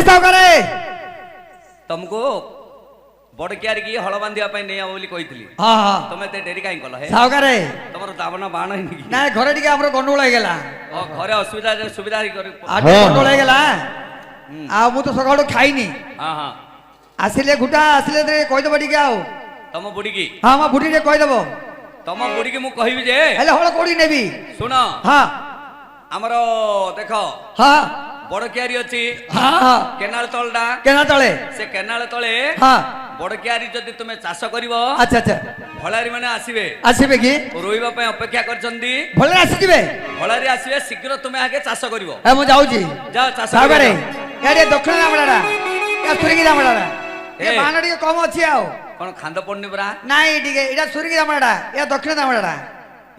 सावकारे तुमको बड़ कियार की हल बांधिया नहीं आव बोली कही हाँ हाँ तुम एत डेरी कहीं कल हे सावकारे तुम दावन बाण ना घरे टिके हमरो गंडोळ हो गेला घरे असुविधा सुविधा आटे गंडोळ हो गेला आ मु तो सकाळो खाइनी हाँ हाँ आसिले घुटा आसिले रे कहि दबो टिके आउ तुम बुढ़ी की हां मा बुढ़ी रे कहि दबो तुम बुढ़ी की मु कहिबी जे हेले हळ कोडी नेबी सुन हां हमरो देखो हां बड़ कियारी अछि हां केनाल तळडा केना तळे से केनाल तळे हां बड़ कियारी जदि तुमे चाष करिवो अच्छा अच्छा भलारी माने आसीबे आसीबे की रोइबा पय अपेक्षा करचंदी भले आसी दिबे भलारी आसीबे शीघ्र तुमे आगे चाष करिवो ए मु जाउजी जा चाष सावकारे यारे दक्षिण रामडाडा या सुरगी रामडाडा ए ए। बाण टिके कम अछि आउ कोन खांद पड़नी परा नाइ टिके इडा सुरगी रामडाडा या दक्षिण रामडाडा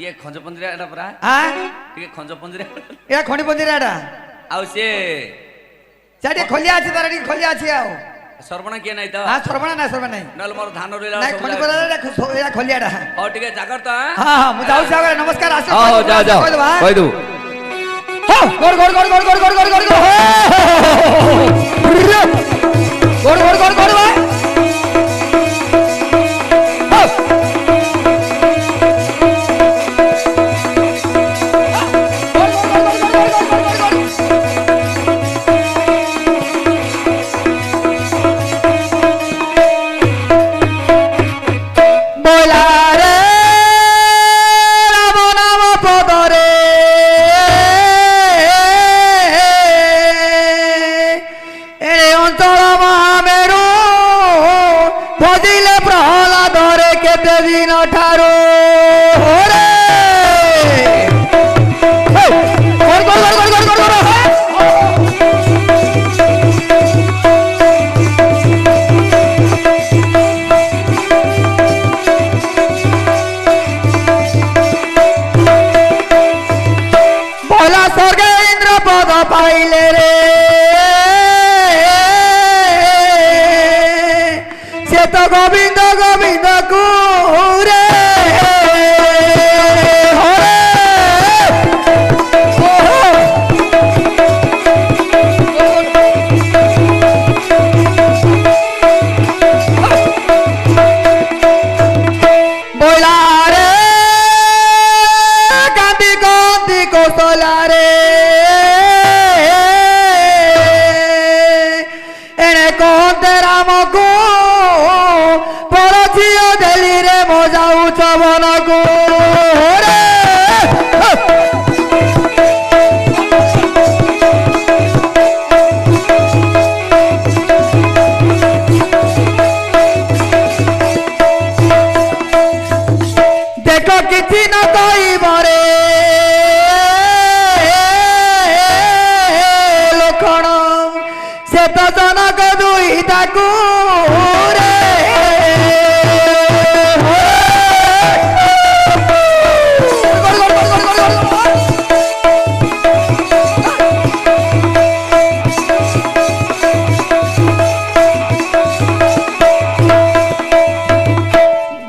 ये खंज पंजरा एटा परा हां टिके खंज पंजरा या खणी पंदिराडा आउ से चाटे खोलिया अछि तारा टिके खोलिया अछि आउ सरबणा के नाही त हां सरबणा ना सरबणा नाही नल मोर धान रोइला नाही खणी पंदिराडा या खोलियाडा हो टिके जागर त हां हां मु जाउ सावकारे नमस्कार आसे हां जा जा कहि दू हो गोड़ गोड़ गोड़ गोड़ गोड़ गोड़ गोड़ गोड़ गोड़ गोड़ गोड़ गोड़ गोड़ भाई बोला रे राम नाम पदरे ए अंचल महामेरु भजिले प्रहलादरे केते दिन ठारो रे गोड़ गोड़ गोड़ गोड़ गोड़ गोड़ बोला स्वर्ग इंद्र पद पाइले रे से तो गोविंद गोविंद कुरे बोला रे कांदी कांदी कोसला रे एने कोंते राम को परझियो देली रे मजाऊ चवन को रे देखो किसी न कोई बरे लक्षण से तो जनक दुई ताकू रे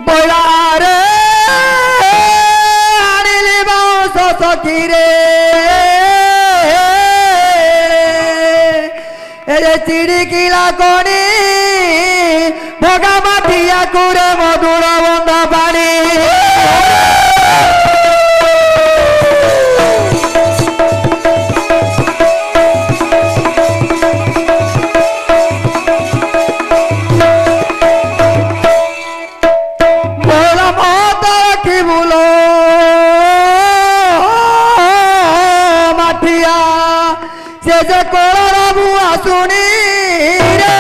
बोला रे आनिली बाउंस सखी रे ए चिड़िकिला कोणी भगा माथिया कुरे मधुर बंध पानी बोला माता की बोलो माथिया से कोड़ा बुआ सुनी रे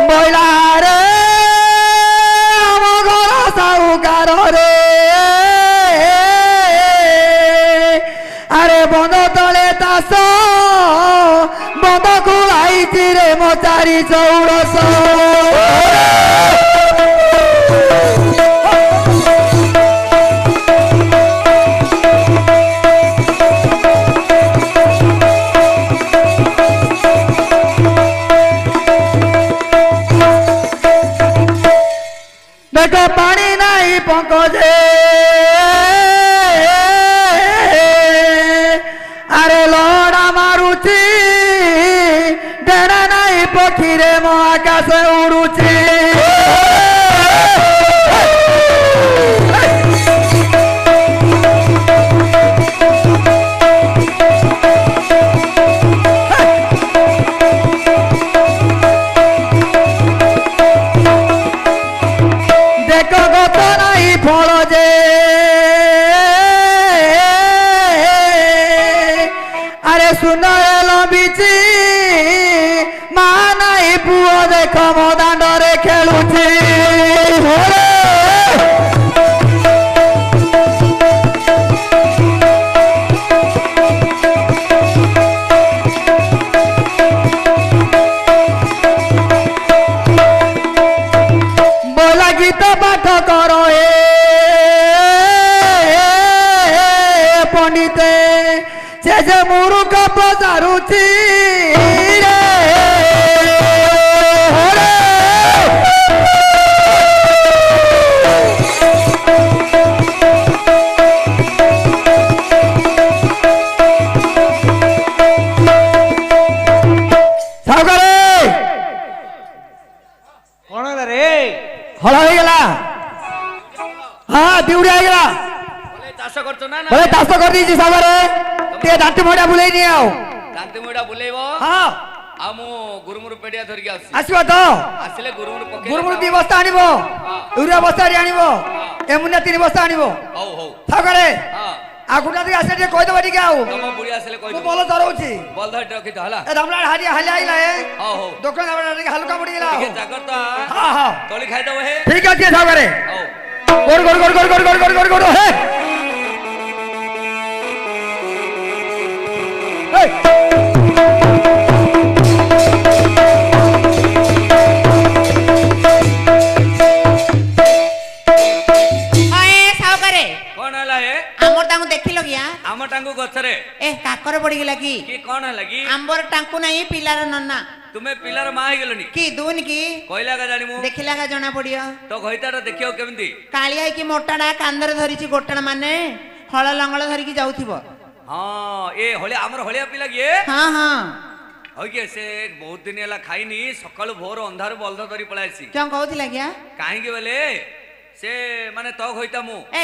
बोला रे हम घर साहुकार रे अरे बंद तले तास बंद खुलाई रे मचारी चौरस ଦେଖ ପାଣି ନାହିଁ ପଙ୍କଜେ ଆରେ ଲହଡ଼ା ମାରୁଛି ଡେଣା ନାହିଁ ପକ୍ଷୀରେ ମୋ ଆକାଶ ଉଡୁଛି ଦେଖ ଗତ ନାହିଁ ଫଳ ଯେ ଆରେ ସୁନରେ ଲମ୍ବିଛି ମା ନାହିଁ ପୁଅ ଦେଖ ମୋ ଦାଣ୍ଡରେ ଖେଳୁଛି ବୋଲା ଗୀତ ପାଠ କର ପଣ୍ଡିତେ ସେ ଯେ ମୁରୁଖ ପଚାରୁଛି ରେ ସାଉକାରେ କଣ ହେଲା ରେ? ହଳ ହେଇଗଲା ହଁ ଦିଉଡ଼ି ହେଇଗଲା ବୋଲେ ଚାଷ କରୁଛ ନା ନା ବୋଲେ ଚାଷ କରିଦେଇଛି ସାଉକାରେ ଟିକେ ଦାଣ୍ଟି ମଡ଼ିଆ ବୁଲେଇ ନିଏ ଆଉ କାନ୍ତି ମୁଇଟା ବୁଲେଇବ ହଁ ଆଉ ମୁଁ ଗୁରୁମୁରୁ ପେଡିଆ ଧରିକି ଆସୁଛି ଆସିବ ତ ଆସିଲେ ଗୁରୁମୁରୁ ପକେଇ ଗୁରୁମୁରୁ 2 ବସ୍ତା ଆଣିବ ୟୁରିଆ ବସ୍ତାଟି ଆଣିବ ଏମୁନିଆ 3 ବସ୍ତା ଆଣିବ ହଉ ହଉ ସାଉକାରେ ହଁ ଆଉ ଗୁଣ୍ଡା ଟିକେ ଆସିଲେ ଟିକେ କହିଦେବ ଟିକେ ଆଉ ତମ ବୁଢୀ ଆସିଲେ ମୁଁ କହିଦେବି ଭଲ ଚରଉଛି ବଲ ଧରି ରଖିଛ ହେଲା ଏ ରାମଲାଲ ହାରିଆ ହାଲିଆ ଆଇଲା ହଉ ହଉ ଦୋକାନ ଟିକେ ହାଲୁକା ପଡ଼ିଗଲା ଟିକେ ଜାଗ୍ରତ ହଁ ହଁ ତଳି ଖାଇଦବ ହେ ଠିକ ଅଛି ସାଉକାରେ ହଉ ଗୋଡ଼ ଗୋଡ଼ ଗୋଡ଼ ଗୋଡ଼ ଗୋଡ଼ ଗୋଡ଼ ଗୋଡ଼ ଗୋଡ଼ ହେ କଣ ହେଲା ହେ ଆମର ତାଙ୍କୁ ଦେଖିଲ କିଆ ଆମ ଟାଙ୍ଗୁ ଗଛରେ ଏ କାକର ପଡିଗଲା କି କି କଣ ହେଲା କି ଆମ୍ବର ଟାଙ୍କୁ ନାହିଁ ପିଲାର ନନା ତୁମେ ପିଲାର ମା ହେଇଗଲନି କି ଦୁନି କି କହିଲା କା ଜାଣିମୁ ଦେଖିଲା କା ଜଣା ପଡିବ ତ ଘଇତାଟା ଦେଖିବ କେମିତି କାଳିଆ ହେଇକି ମୋଟାଟା କାନ୍ଦରେ ଧରିଛି ଗୋଟାଣ ମାନେ ହଳ ଲଙ୍ଗଳ ଧରିକି ଯାଉଥିବ ହଁ ଏ ହଳିଆ ଆମର ହଳିଆ ପିଲା କିଏ ହଁ ହଁ ହଇ କିଏ ସେ ବହୁତ ଦିନ ହେଲା ଖାଇନି ସକାଳୁ ଭୋର ଅନ୍ଧାରୁ ବଲଦ ଧରି ପଳାଇ ଆସିଛି କଣ କହୁଥିଲା କିଆ କାହିଁକି ବୋଲେ ସେ ମାନେ ତ ଘଇତା ମୁଁ ଏ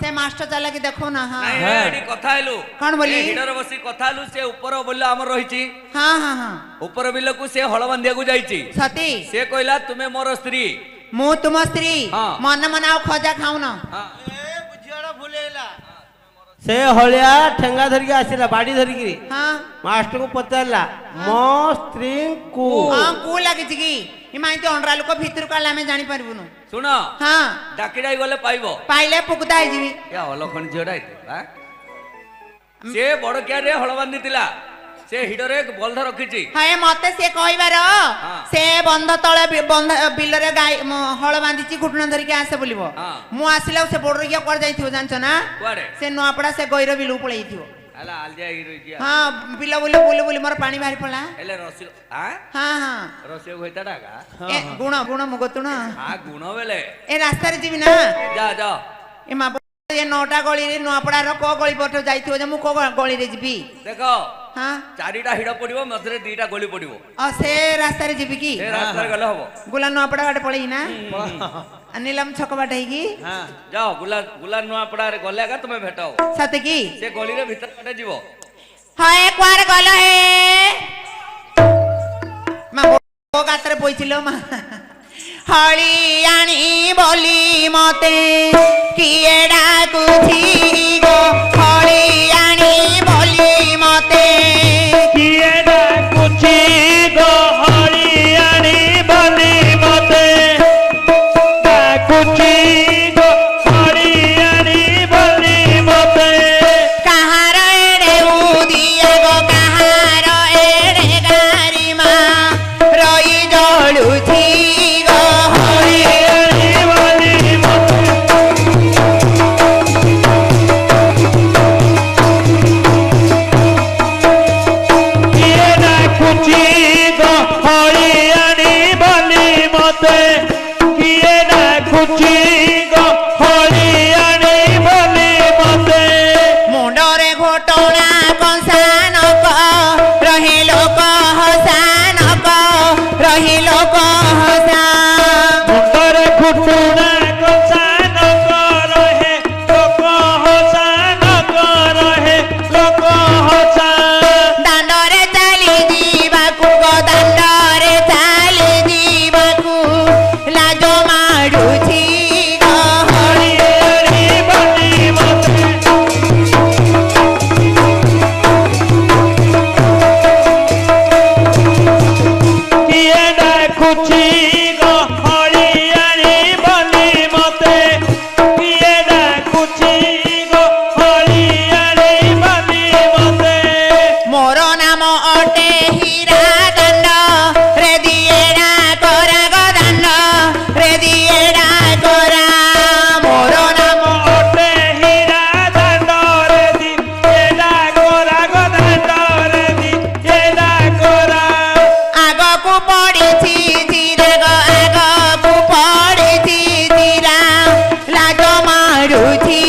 ସେ ମାଷ୍ଟର ଚାଲାକି ଦେଖୁ ନା ହଁ ନାଇଁ ହେ ଏଠି କଥା ହେଲୁ କଣ ବୋଲି? ଏ ହିଡରେ ବସି କଥା ହେଲୁ ସେ ଉପର ବିଲ ଆମର ରହିଛି ହଁ ହଁ ହଁ ଉପର ବିଲକୁ ସେ ହଳ ବାନ୍ଧିବାକୁ ଯାଇଛି ସତୀ ସେ କହିଲା ତୁମେ ମୋର ସ୍ତ୍ରୀ ମୁଁ ତୁମ ସ୍ତ୍ରୀ ହଁ। ମନେ ମନେ ଆଉ ଖଜା ଖାଉନ ହଁ ସେ ହଳିଆ ଠେଙ୍ଗା ଧରିକି ଆସିଲା ବାଡି ଧରିକି ହଁ ମାଷ୍ଟରକୁ ପଚାରିଲା ମୋ ସ୍ତ୍ରୀଙ୍କୁ ହଁ କୁ ଲାଗିଛି କି ଏମାଇତି ଅଣ୍ଡରା ଲୋକ ଭିତରୁ କାଳେ ଆମେ ଜାଣିପାରିବୁନୁ ଶୁଣ ହଁ ଡାକିଡାଇ ଗଲେ ପାଇବ ପାଇଲେ ପୁକୁତା ହେଇଯିବି ଏ ଅଲଖଣି ଝିଅଟା ହେଇଥିଲା ସେ ବଡ କିଆରେ ହଳ ବାନ୍ଧିଥିଲା ସେ ହିଡରେ ବଲଧ ରଖିଛି ହେ ମତେ ସେ କହିବାର ହଁ। ସେ ବନ୍ଧ ତଳେ ବିଲରେ ଗାଈ ହଳ ବାନ୍ଧିଛି ଘୁଟଣା ଧରିକି ଆସେ ବୋଲିବ ହଁ। ମୁଁ ଆସିଲା ସେ ବୋର୍ଡର କିଏ କୁଆଡେ ଯାଇଥିବ ଜାଣିଛ ନା କୁଆଡେ ସେ ନୂଆପଡା ସେ ଗଇର ବିଲକୁ ପଳେଇଥିବ ହେଲା ଆଲଜା ହେଇକି ରହିଛି ହଁ ବିଲ ବୁଲି ବୁଲି ବୁଲି ମୋର ପାଣି ବାହାରି ପଡିଲା ହେଲେ ରସି ହଁ ହଁ ରସିକ ଘଇତାଟା କା ଏ ଗୁଣ ଗୁଣ ମୁଗ ତୁଣ ଗୁଣ ବେଲେ ଏ ରାସ୍ତାରେ ଯିବି ନା ଯା ଯା ଏ ମା ଏ 9ଟା ଗଳିରେ ନୂଆପଡାର କୋ ଗଳି ପଟ ଯାଇଥିବ ଯେ ମୁଁ କୋ ଗଳିରେ ଯିବି ଦେଖ ହଁ 4ଟା ହିଡ ପଡିବ ମଝିରେ 2ଟା ଗଳି ପଡିବ ସେ ରାସ୍ତାରେ ଯିବି କି ସେ ରାସ୍ତାରେ ଗଲେ ହବ ଗୁଲା ନୂଆପଡା ବାଟେ ପଳେଇ ନା ନିଲାମ ଛକ ବାଟେ ହେଇକି ଯାଅ ଗୁଲା ନୂଆ ପଡାରେ ଗଲେ ଆକା ତୁମେ ଭେଟ ହବ ସତେ କି ସେ ଗଳିରେ ଭିତରେ ବାଟେ ଯିବ ହଏ କୁଆଡେ ଗଲ ହେ ମା ଗାତରେ ପଇছিল ମା ହଳି ଆଣି ବୋଲି ମତେ କିଏ ଡାକୁଛି ଗୋ ହଳି ଆଣି ବୋଲି ମତେ କିଏ ଡାକୁଛି ଗୋ ହଳି ଆଣି ବୋଲି ମତେ ଡାକୁଛି ଗୋ ହଳି ଆଣି ବୋଲି ମତେ କାହାର ଏଡେ ଉଦିଆ ଗୋ କାହାର ଏଡେ ଗାରି ମା ରଇ ଜଳୁଛି ଗୋ ହଳି ଆଣି ବୋଲି ମତେ କୁଚି ଗହଳି ଆଣି ବୋଲି ମତେ ମୁଣ୍ଡରେ ଘୋଟଣା କଂସାନକ ରହି ଲୋକ ହସାନକ ରହି ଲୋକ ହସା ମୁଣ୍ଡରେ ଘୁଟୁଣା କଂସାନକ ରହେ ଲୋକ ହସାନକ ରହେ ଲୋକ ହସା ଦାଣ୍ଡରେ ଚାଲି ଯିବାକୁ ଦାଣ୍ଡରେ ଚାଲି ଯିବାକୁ ଲାଜ ମାଡୁଛି ଗହଳି ଆଣି ବୋଲି ମତେ କିଏ ଡାକୁଛି ଗହଳି ଆଣି ବୋଲି ମତେ କିଏ ଡାକୁଛି ଗହଳି ଆଣି ବୋଲି ମତେ ମୋର ନାମ ଅଟେ ହୀରା ଦଣ୍ଡ ରେ ଦିଏଡ଼ା କରା ଗଦାଣ୍ଡ ରେ ଦିଏଡ଼ା କରା ମୋର ନାମ ଅଟେ ହୀରା ଦାଣ୍ଡରେ ଦି ଏଡା ଗୋରା ଗଦାଣ୍ଡରେ ଦି ଏଡା ଗୋରା ଆଗକୁ ପଡ଼ିଛି ଚିରାଗ ଆଗକୁ ପଡ଼ିଛି ଚିରା ଲାଜ ମାରୁଛି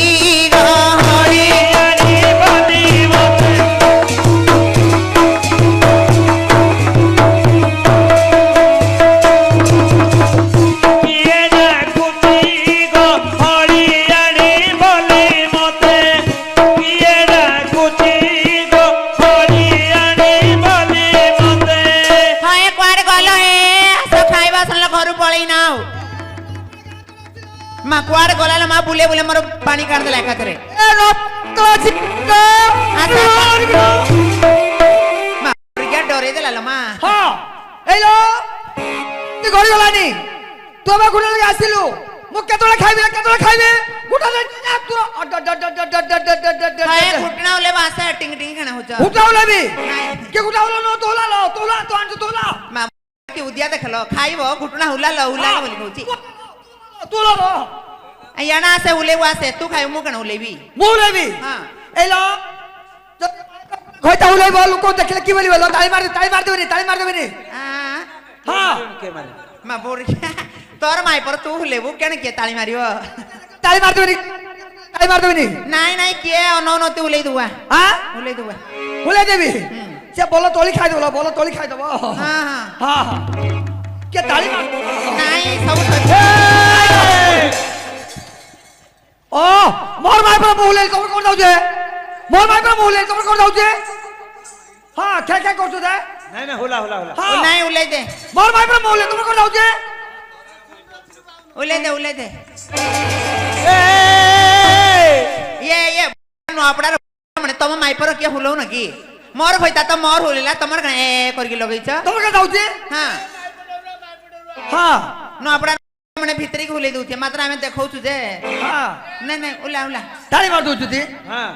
ଗହଳି ଆଣି ବୋଲି ମତେ କିଏ ଡାକୁଛି ଗହଳି ଆଣି ବୋଲି ମତେ କିଏ ଡାକୁଛି ଗହଳି ଆଣି ବୋଲି ମତେ ହଏ କୁଆଡ଼େ ଗଲ ହେ ଆସ ଖାଇବା ସରିଲା ଘରୁ ପଳେଇ ନା ଆଉ ମା କୁଆଡ଼େ ଗଲା ଲୋ ମା ବୁଲେ ବୁଲେ ମୋର ପାଣି କାଢିଦେଲା ଏକାଥରେ ଏ ରକ୍ତ ଚିତ୍ତ ମା ଡରେଇ ଦେଲା ଲୋ ମା ହଁ ଏଇଲୋ ତୁ ଘରେ ଗଲାନି ତୁ ଆମ ଗୁଡା ଲାଗି ଆସିଲୁ ମୁଁ କେତେବେଳେ ଖାଇବି ଗୁଡା ତୁ ହଏ ଘୁଟଣା ଓଲେ ବାସା ଟିଙ୍ଗ ଟିଙ୍ଗ ଖାନା ହୋଚ ଗୁଟା ଉଲାବି କେ ଗୁଟା ଉଲା ନ ତୋଲା ତୁ ଆଣିଛୁ ତୋଲା ମା କି ଉଦିଆ ଦେଖଲ ଖାଇବ ଘୁଟଣା ହୁଲା ବୋଲି କହୁଛି ତୋଲା याना से उले वासे तू खाय मु कण उलेबी ମୁଁ ଉଲେବି हां ଏଇଲୋ ଘଇତା ଉଲେଇବ ଲୋକ ଦେଖିଲେ କି ବୋଲି ବୋଲ ତାଳି ମାର ଦେବେନି ହଁ मा बोर तोर माय पर तू उलेबू केन के ताली मारियो ताली मार देबेनी नाई नाई के अन न तू उले दुआ हां उले दुआ उले देबी से बोलो तोली खाइ देबो हां हां हां के ताली मार नाई सब ओ मोर माय पर बोले तोर कोन जाउ जे मोर माय पर बोले तोर कोन जाउ जे हां क्या करछो दे नहीं नहीं होला होला होला हां नाई उले दे मोर माय पर बोले तोर कोन जाउ जे उले दे ये नो आपडा माने तम माय पर के हुलो न की मोर होइता त मोर होलेला तमर कने ए करके लगैछ तोर के जाउ जे हां हां नो आपडा माने भीतरी के हुले दउथे मात्र हमें देखौ छु जे हां नहीं उला ताली मार दउ छु हाँ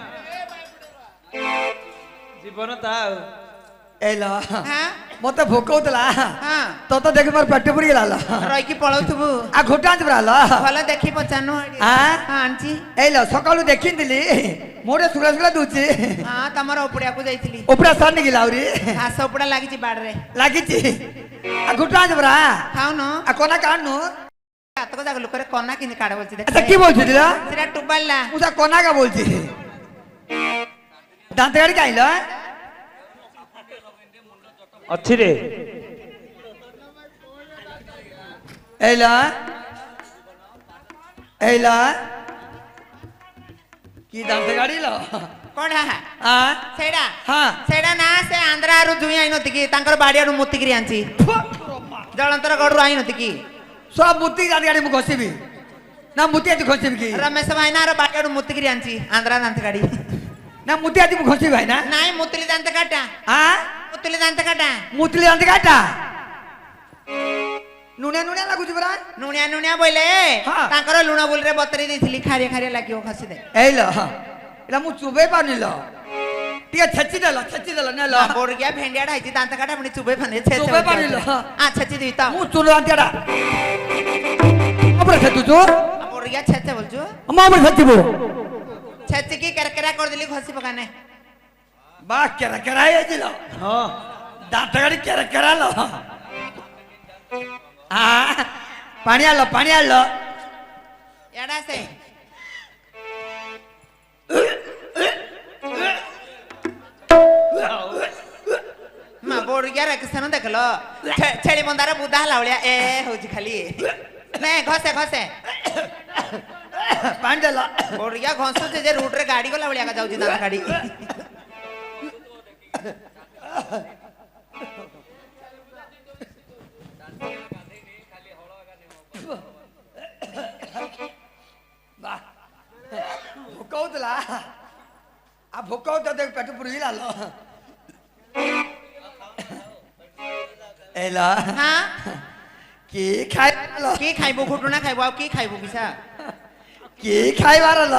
जीवन ताऊ एला हां मते भोक होतला हां तो देख मोर पेट पुरी गेला रही की पळौथबु आ घोटांच बराला भलो देखी पचानो हां हां आंची एला सकाळू देखिनदिली मोरे सुला दूची हां तमरो उपडिया को जाईथिली उपरा सानी गिलाउरी घास उपडा लागी छि बाडरे लागिची आ घोटांच बरा खाऊ न आ कोना काढनु आतको जाग लोकरे कोना किनी काढ बोलछि देख अच्छा की बोलछि दिला सिरा टुबालला उसा कोना का बोलछि दांत गाड़ी काइला अच्छी रे एला की दांत गाड़ी लो कोन हा हां सेडा हां सेडा ना से आंध्रा रु जुई आइ नति की तांकर बाडियाडु मुत्तिगिरी आंची जळंतर गडु आइ नति की सब मुत्ती दांत गाड़ी मु घसीबी ना मुत्ती आती घसीबी की रमेश भाईना रो बाडियाडु मुत्तिगिरी आंची आंध्रा दांत गाडी ना मुत्ती आती मु घसीबी भाई ना नाई मुतली दांत काटा हां मुतली दांत काटा मुतली दांत काटा नुनिया लागुची बरा नुनिया बोले हाँ। तांकर लुण बोल रे बतरी देथिली खारिया लागियो खसी दे एला एला मु चुबे पानिलो टिके छच्ची देला ने लो बोर गया भेंडिया ढाईची दांत काटा पण चुबे फने चुबे पानिलो आ छच्ची दिता मु चुलो दांतडा अपरे छतु जो बोर गया छच्चे बोलजो अम्मा अपरे छच्ची बो छच्ची की करकरा कर दिली खसी पकाने बा केरा ये दिलो हाँ दांत गाड़ी केरा लो हां पानी आलो एड़ा से मां बोड़ गया रखसन देखलो छेली बंदार बुधा हला भलिया ए होची खाली ने घसे घसे पानी देला बोड़ गया घसु जे रूट रे गाड़ी गला भलिया का जाउची दाना गाड़ी भोक होता आ भोक होता देख पेट पुरी लालो एला हां की खाइलो की खाइबो घुटुना खाइबो आ की खाइबो बिसा की खाइबार ल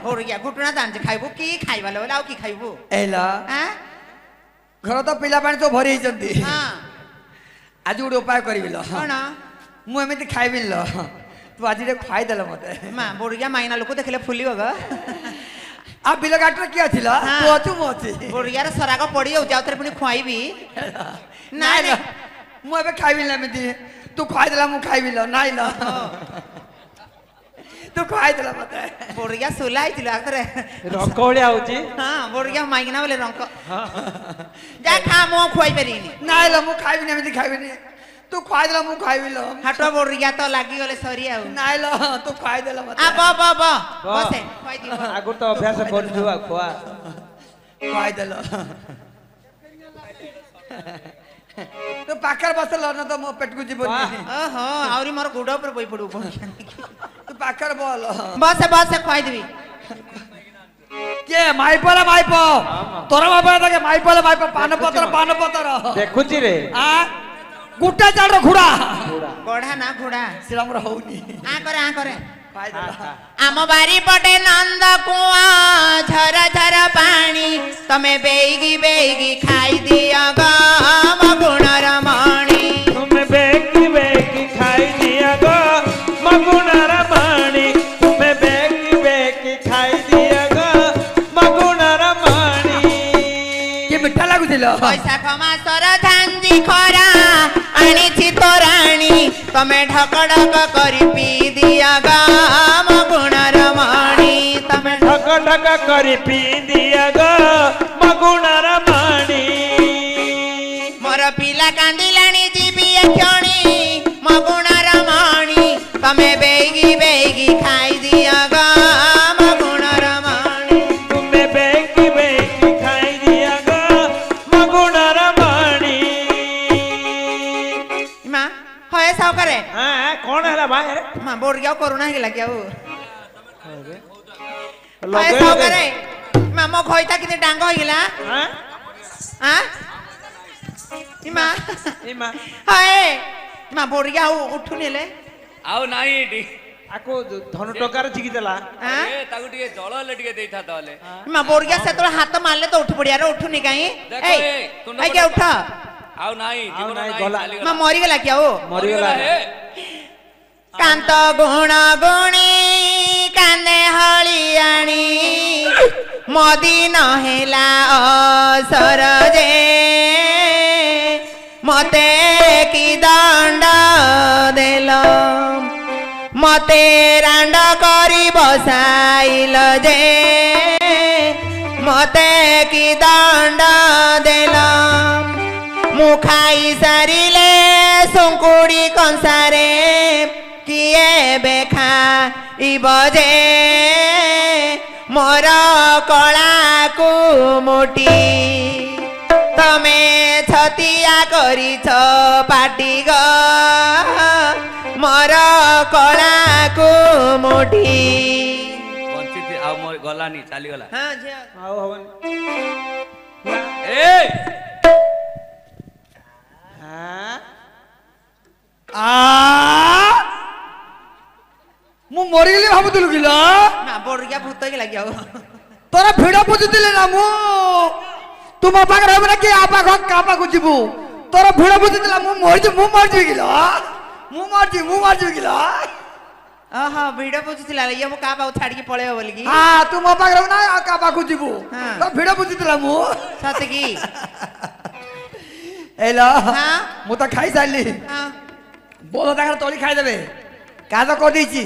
बोड़ गया घुटुना दान खाइबो की खाइबालो आ की खाइबो एला हां घर तो पिला पानी तो भरी हिचंती हां आज गोटे उपाय करिबिलो कोन मु एमिति खाइबिल तू आज रे खाइ देल मते मां बोड़ गया माइना लोक देखले फुलियो ग आ बिल गाटर किया थिला हाँ। तू अचु मोची बोड़ गया सराग पड़ी जाउ जाउ थरे पुनी खुआइबी नाइ ल मु एबे खाइबिल एमिति तू खाइ देला मु खाइबिल नाइ ल तू खाइ देला मते बोड़ गया सुलाई थिला आखरे ରଙ୍କ ଭଳିଆ ହଉଛି हां बोड़ गया माइना बोले रंक जा खा मो खुआइ परिनी नाइ ल मु खाइबिन एमिति खाइबिन तू खाइ देला मु खाइबिल हाटो बोड़ गया तो लागी गले सरी आउ नाइ ल तू खाइ देला मते आ बा बसे खुआइ दी ଆଗରୁ ତ ଅଭ୍ୟାସ କରିଛୁ ଆଉ ଖୁଆ खाइ देला तो पाकर बसल न तो मो पेट को जीवन ओहो आउरी मोर गुड ऊपर बोई पडू तू पाकर बोल बसे खुआइ दिबी के माइपला माइपो तोरा बाबा ताके माइपला पान पत्र ଦେଖୁଛି ରେ आ गुट्टा चाड़ घुड़ा गढ़ा ना घोड़ा सिरा मोर होउनी आ करे खाइ देला आम बारी पटे नंद कुआ झर झर पानी तमे बेगी खाई दिया गाम गुणर मणि ତୁମେ ବେକି ଖାଇ ଦିଆ ଗ ମଗୁଣାର ମାଣି ତୁମେ ବେକି ଖାଇ ଦିଆ ଗ ମଗୁଣାର ମାଣି के मिठा लागुथिलो बैशाख मासर धांजी खरा आनिछि तोराणी तमे ढकढक करी पी दिया गाम गुणर मणि तमे ढक ढक କରି ପି ଦିଆ ଗ ମଗୁଣାର ମାଣି मोर पिला कांदिलाणी जीवी क्षणी मगुणर मणि तमे बेगी खाई दिया गाम गुणर मणि ତୁମେ ବେକି ଖାଇ ଦିଆ ଗ ମଗୁଣାର ମାଣି मां होए सावकारे କଣ ହେଲା ଭାଇ मां बोर्ड गया कोरोना हेला क्या हो होए ଲଗେଇ सावकारे मां मो खोइता किते डांग होइला हां इमा ଇମା हाय मां बोर्ड गया उठु नेले ଆଉ ନାହିଁ ଏଠି ଆକୁ ଧନୁ ଟଙ୍କାର ଝିକି ଦେଲା हां ଏ ତାକୁ ଟିକେ ଜଳ ହେଲେ ଟିକେ ଦେଇଥା ତାହେଲେ मां बोर्ड गया से तो हाथ मारले तो उठ पड़िया रे उठुनी काई देखो ए ए, तुंड आई क्या पटे- उठ ଆଉ ନାହିଁ ଜୀବନ ନାହିଁ, ନାହିଁ ଗଲା। ଚାଲିଗଲା। मां मरी गेला क्या हो ମରିଗଲା ହେ कांत गुण गुणी कांदे हलियाणी मोदी नहेला असर जे मते की दंड देल मते रांड करी बसाइल जे मते की दंड देल मु खाई सारिले सुंकुड़ी कंसारे किए बेखा इबजे मोर कला को मुटी तमे छतिया करी छ पाटी ग मोर कला को मुटी ବଞ୍ଚିଛି ଆଉ ମୋର ଗଲାନି ଚାଲିଗଲା हाँ झिया ଆଉ ହବନି ଏ ହାଁ आ मु मरि गेली भाबुतलु किलो ना बोर्ड गया भूत के लग गया तोरा भिड़ बुझुतिले ना मु तुम पाक रहब ना कि आपा घ कापा को जीबू तोरा भिड़ बुझुतिला मु मर जी किलो मु मर जी किलो आहा वीडियो बुझुतिला ये मु का बाउ छाड़ के पळे बोल की हां तुम पाक रहब ना कापा को जीबू हाँ। तो भिड़ बुझुतिला मु सत की एला हाँ। मु तो खाई सारली हां बोलो ताकर तोली खाई देबे का तो को दीची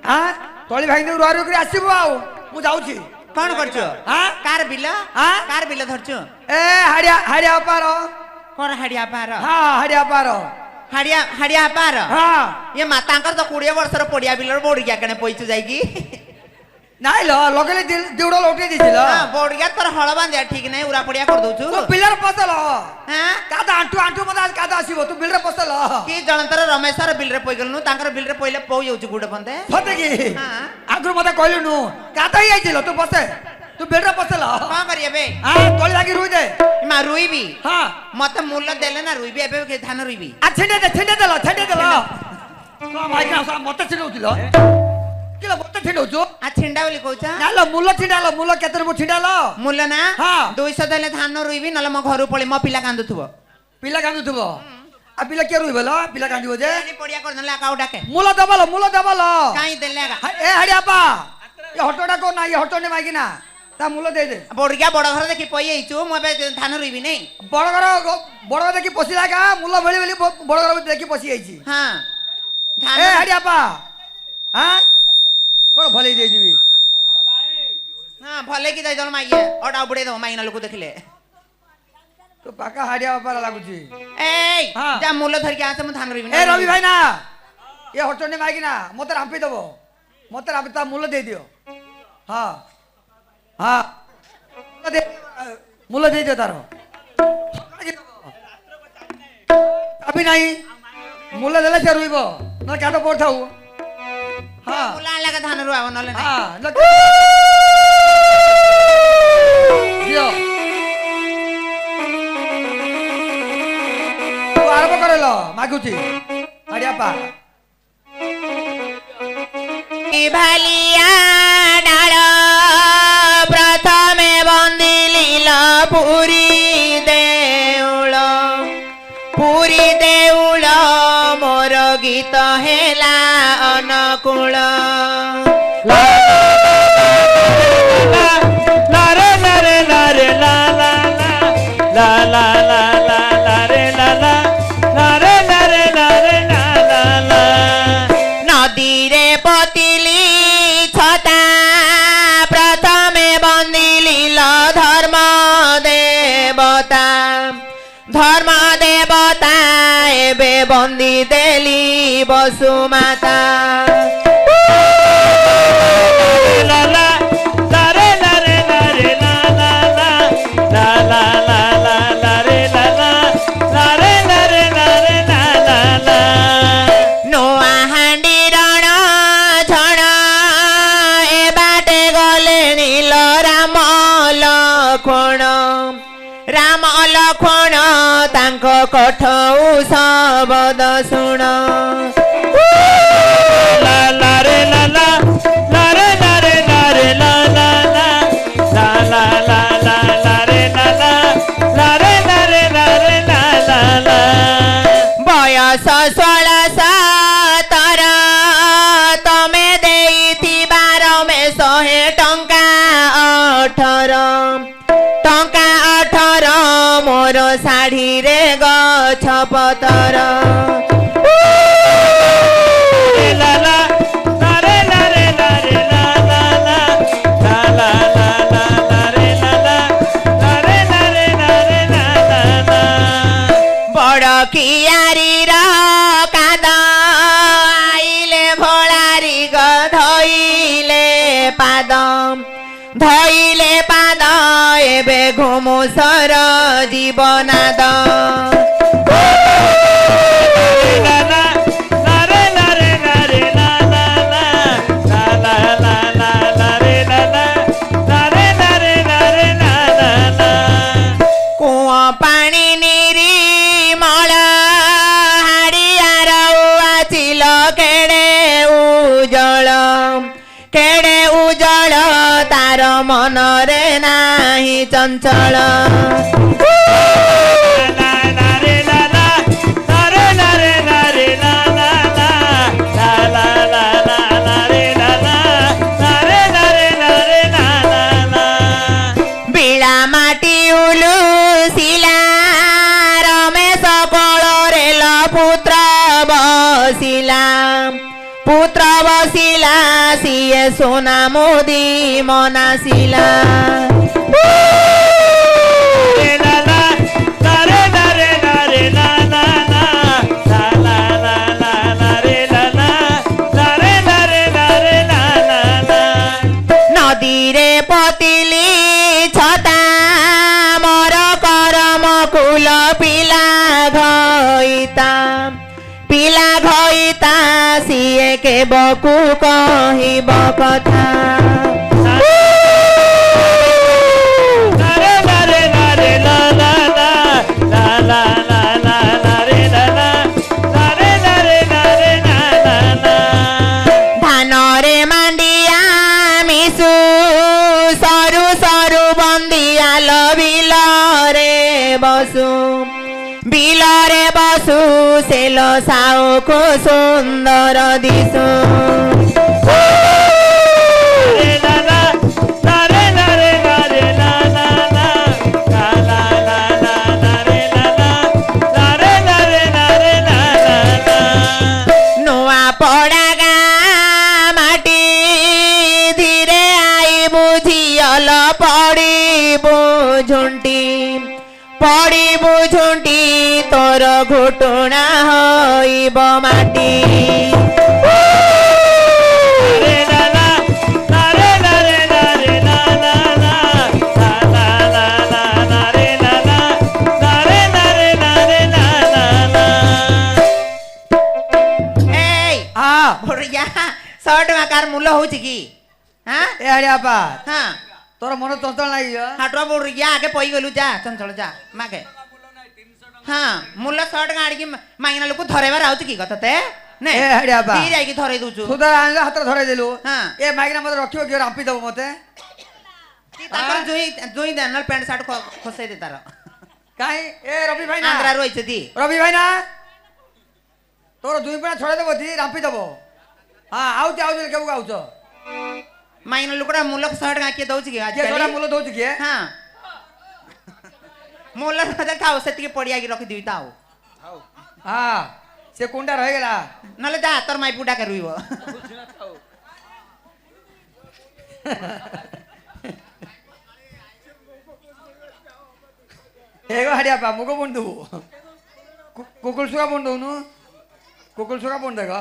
हां ତଳି ଭାଙ୍ଗି ରୁଆ ରୁଆ କରି ଆସିବୁ ଆଉ ମୁଁ ଯାଉଛି କଣ କରୁଛୁ ହାଁ? କାର ବିଲ ହାଁ? କାର ବିଲ ଧରଛୁ ଏ ହାଡିଆ ହାଡିଆ ପାର କଣ ହାଡିଆ ପାର ହଁ ହାଡିଆ ପାର ହାଡିଆ ହାଡିଆ ପାର ହଁ ଏ ମାତାଙ୍କର ତ 20 ବର୍ଷର ପଡିଆ ବିଲର ବୋଡିଆ କେଣେ ପଇଛୁ ଯାଇକି ନାଇଁ ଲ ଲଗେଇଲେ ଦେଉଡ ଲଉଟେଇ ଦେଇছিল ବୋଡିଆ ତୋର ହଳ ବାନ୍ଧିଆ ଠିକ ନାହିଁ ଉରା ପଡିଆ କରିଦଉଛୁ ତୁ ବିଲର ପସଲ ହାଁ କାଦା ଆଣ୍ଠୁ ଆଣ୍ଠୁ ମତେ ଆଜି କାଦା ଆସିବ ତୁ ବିଲର ପସଲ କି ଜଣଙ୍କର ରମେଶର ବିଲରେ ପଇଗଲୁ ତାଙ୍କର ବିଲରେ ପଇଲେ ପଉ ଯାଉଛି ଗୁଡ ବନ୍ଧେ ସତେ କି ହଁ। ଆଗରୁ ମତେ କହିଲୁନୁ କାଦା ହେଇଯାଇছিল ତୁ ବସେ ତୁ ବିଲର ପସଲ କଣ କରିବେ ତଳି ଲାଗି ରୁଇ ଦେ ମା ରୁଇବି ହଁ ମତେ ମୂଲ ଦେଲେ ନା ରୁଇବି ଏବେ ଧାନ ରୁଇବି ଛିଣ୍ଡେ ଦେଲ ମାଇକା ମତେ ଛିଣ୍ଡଉଥିଲ କିଲୋ ମତେ ଛିଣ୍ଡଉଛୁ ଛିଣ୍ଡା ବୋଲି କହୁଛ ନାଲୋ ମୂଲ ଛିଣ୍ଡାଲ ମୂଲ କେତେ ରୁ ଛିଣ୍ଡାଲ ମୂଲ ନା ହଁ। 200 ଦେଲେ ଧାନ ରୁଇବି ନହେଲେ ମୋ ଘରୁ ପଳେଇ ମୋ ପିଲା କାନ୍ଦୁଥିବ ପିଲା କାନ୍ଦୁଥିବ ଆଉ ପିଲା କିଏ ରୁଇବ ଲ ପିଲା କାନ୍ଦିବ ଯେ ପଡିଆ କରିଦେଲେ କାଉ ଡାକେ ମୂଲ ଦବଲ କାଇଁ ଦେଲେ ଏ ହାଡିଆପା ଏ ହଟଟା କର ନା ଏ ହଟନେ ମାଇକିନା ତା ମୂଲ ଦେଇ ଦେ ବଡିଆ ବଡ ଘର ଦେଖି ପଇ ଯାଇଛୁ ମୁଁ ଏବେ ଧାନ ରୁଇବି ନାଇଁ ବଡ ଘର ଦେଖି ପଶିଲା କା ମୂଲ ଭଳି ଭଳି ବଡ ଘର ଦେଖି ପଶି ଯାଇଛି ହଁ ଧାନ ଏ ହାଡିଆପା ହଁ କଣ ଭଲେଇ ଦେଇଯିବି ହଁ ଭଲେ କି ଯାଇ ଜଣ ମାଗିଏ ଅଟା ବୁଡେଇ ଦବ ମାଇନା ଲୋକ ଦେଖିଲେ ତୁ ପାକା ହାଡିଆ ବାପା ଲାଗୁଛି ଏଇ ହଁ। ଯା ମୂଲ ଧରିକି ଆସେ ମୁଁ ଧାନ ରୁଇବି ଏ ରବି ଭାଇ ନା ଏ ହଟନେ ମାଇକିନା ମତେ ରାମ୍ପି ଦବ ମତେ ରାମ୍ପି ତା ମୂଲ ଦେଇଦିଅ ହଁ ହଁ ମୂଲ ଦେଇଦିଅ ତାର ଚାବି ନାହିଁ ମୂଲ ଦେଲେ ସେ ରୁଇବ ନହେଲେ କାଠ ପଡିଥାଉ ହଁ ମୂଲ ଆଣିଲା ଧାନ ରୁଆବ ନହେଲେ ନାଇଁ ହଁ ଦିଅ ତୁ ଆରମ୍ଭ କରେଲ ମାଗୁଛି ହାଡିଆପା ଭାଲିଆ ଡାଳ ପ୍ରଥମେ ବନ୍ଦିଲିଲ ପୁରୀ ଦେଉଳ ମୋର ଗୀତ ହେଲା ଅନୁକୂଳ ନଦୀରେ ପତିଲି ଛତା ପ୍ରଥମେ ବନ୍ଦିଲିଲ ଧର୍ମ ଦେବତା ଏବେ ବନ୍ଦି ଦେଲି ବସୁମାତା ରାମ ଲକ୍ଷ୍ମଣ ତାଙ୍କ କଠଉ ଶବଦ ଶୁଣ ବୟସ 16-17 ତମେ ଦେଇଥିବା ରମେଶ 100 ଟଙ୍କା 18 ମୋର ଶାଢୀରେ ଗଛ ପତର ବଡ଼ କିଆରୀର କାଦ ଆଇଲେ ଭଳାରି ଧଇଲେ ପାଦ ଏବେ ଘୁମୁସର ଜୀବନାଦ କୁଅ ପାଣି ନିରିମଳ ହାଡ଼ିଆର ଆସିଲ କେଡ଼େ ଉଜଳ ତାର ମନରେ ନାହିଁ ଚଞ୍ଚଳ ବିଳା ମାଟି ଉଲୁସିଲା ରମେଶ କୋଳରେ ପୁତ୍ର ବସିଲା ବସିଲା ସିଏ ସୁନା ମୁଦି ମନାସିଲା रे ला ला ला रे ला रे ला रे ला ला ला ला ला ला ला ला रे ला ला ला रे ला रे ला रे ला ला ला ନଦୀରେ ପତିଲି ଛତା ମୋର କରମ କୁଲ ପିଲା ଘଇତା ସିଏ କେବକୁ କହିବ କଥା ला रे ला रे ला रे ला ला ला ला ला ला ला ला रे ला ला ला रे ला रे ला रे ला ला ला ଧାନରେ ମାଣ୍ଡିଆ ମିଶୁ ସରୁ ସରୁ ବନ୍ଦିଆଲ ବିଲରେ ବସୁ ସେଲ ସାଉକୁ ସୁନ୍ଦର ଦିଶୁ रे ला ला ला रे ला रे ला रे ला ला ला ला ला ला ला ला रे ला ला ला रे ला रे ला रे ला ला ला ନୂଆ ପଡ଼ା ଗାଁ ମାଟି ଧୀରେ ଆଇବୁ ଝିଅଲ ପଡ଼ିବୁ ଝୁଣ୍ଟି ତୋର ଘୁଟୁଣା ହୋଇବ ମାଟି रे ला ला ला रे ला रे ला रे ला ला ला ला ला ला ला ला रे ला ला ला रे ला रे ला रे ला ला ला ଏଇ ହଁ ବଢିଆ 100 ଟଙ୍କା କାର ମୂଲ୍ୟ ହଉଛି କି ହଁ ଏ ଆଡିଆ ବାପା ହଁ ତୋର ମନ ଚଞ୍ଚଳ ଲାଗିବ ହାଟୁଆ ବଢିଆ ଆଗେ ପଇ ଗଲୁ ଯା ଚଞ୍ଚଳ ଯା ମାଗେ ହଁ ମୂଲ୍ୟ 100 ଟଙ୍କା ଆଣିକି ମାଗିନା ଲୋକ ଧରେଇବାର ଆଉଛି କି ତତେ ନେ ଏ ଆଡିଆ ବାପା ଦି ଯାଇକି ଧରେଇ ଦଉଛୁ ସୁଧାର ଆଣିଲେ ହାତରେ ଧରେଇ ଦେଲୁ ହଁ। ଏ ମାଗିନା ମତେ ରଖିବ କିଏ ରାମ୍ପି ଦବ ମତେ ତାଙ୍କର ଜୁଇ ଦେ ନହେଲେ ପ୍ୟାଣ୍ଟ ସାର୍ଟ ଖସେଇ ଦେ ତାର କାହିଁ ଏ ରବି ଭାଇ ନା ଆନ୍ଧ୍ରାରୁ ଆଇଛନ୍ତି ରବି ଭାଇ ନା ତୋର ଦୁଇ ପିଣା ଛଡେଇ ଦେବ ଦି ରାମ୍ପି ଦବ ହଁ ଆଉଛ କେବୁ ଆଉଛ ମାଇନା ଲୋକଟା ମୂଲ୍ୟ 100 ଟଙ୍କା କିଏ ଦଉଛି କି କିଏ ଆଜିକାଲି ଛଡା ମୂଲ ଦଉଛି କିଏ ହଁ ମୂଲ୍ୟ ଥାଉ ସେତିକି ପଡ଼ିଆକି ରଖିଦିବି ତାଉ ହଁ ସେ କୁଣ୍ଡା ରହିଗଲା ନହେଲେ ଯା ତୋର ମାଇ ପୁଡା କେ ରୁଇବ ಹೇಗೋ ಹಡಿಯಪ್ಪ ಮುಗ ಬಂದು ಕುಕ್ಕುಳ್ ಸುಗ ಬಂದವನು ಕುಕ್ಕುಳ್ ಸುಗ ಬಂದಾಗ